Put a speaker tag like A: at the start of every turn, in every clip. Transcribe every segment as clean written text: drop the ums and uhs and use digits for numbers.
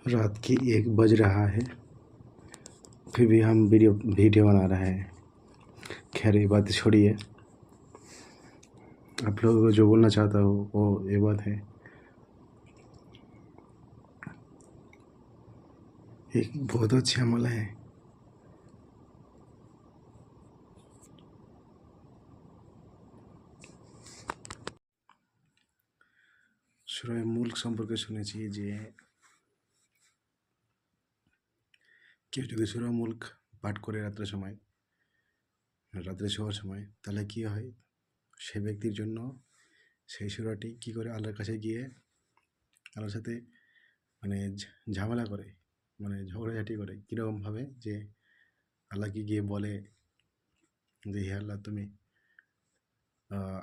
A: रात की 1 बज रहा है, फिर भी हम वीडियो बना रहे हैं। खैर ये बात छोड़िए, आप लोगों को जो बोलना चाहता हो वो ये बात है। एक बहुत अच्छी अमल है। সূরা মুলক সম্পর্কে শুনেছি যে কেউ যদি সূরা মুলক পাঠ করে রাত্রে শোয়ার সময়, তাহলে কি হয়, সে ব্যক্তির জন্য সেই সূরাটি কি করে আল্লাহর কাছে গিয়ে আল্লাহর সাথে মানে ঝামেলা করে, মানে ঝগড়াঝাটি করে, কীরকমভাবে যে আল্লাহকে গিয়ে বলে যে হে আল্লাহ, তুমি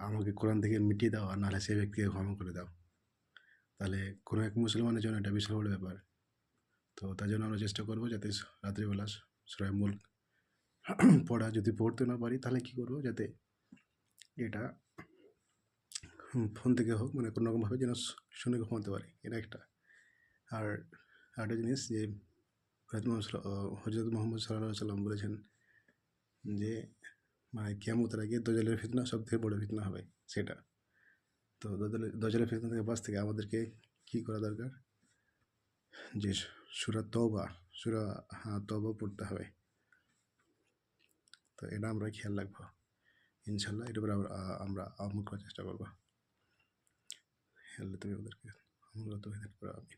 A: আমাকে কোরআন থেকে মিটিয়ে দাও, আর নাহলে সেই ব্যক্তিকে ক্ষমা করে দাও। তাহলে কোনো এক মুসলমানের জন্য এটা বিশাল বড় ব্যাপার। তো তার জন্য আমরা চেষ্টা করবো যাতে রাত্রিবেলা সূরা মুলক পড়া, যদি পড়তে না পারি তাহলে কী করবো, যাতে এটা ফোন থেকে হোক, মানে কোনো রকমভাবে যেন শুনে ঘুমাতে পারি, এটা একটা। আর আরেকটা জিনিস যে হজরত মোহাম্মদ সাল্লাল্লাহু আলাইহি সাল্লাম বলেছেন যে মানে কিয়ামতের আগে দাজ্জালের ফিতনা সবথেকে বড় ফিতনা হবে, সেটা। তো দাজ্জালের ফিতনা থেকে বাঁচতে গিয়ে আমাদেরকে কী করা দরকার, যে সূরা তওবা পড়তে হবে। তো এটা আমরা খেয়াল রাখবো ইনশাল্লাহ। এটার উপরে আমরা আমল করার চেষ্টা করবো। আল্লাহ তুমি ওদেরকে আমল করতে করো। আমি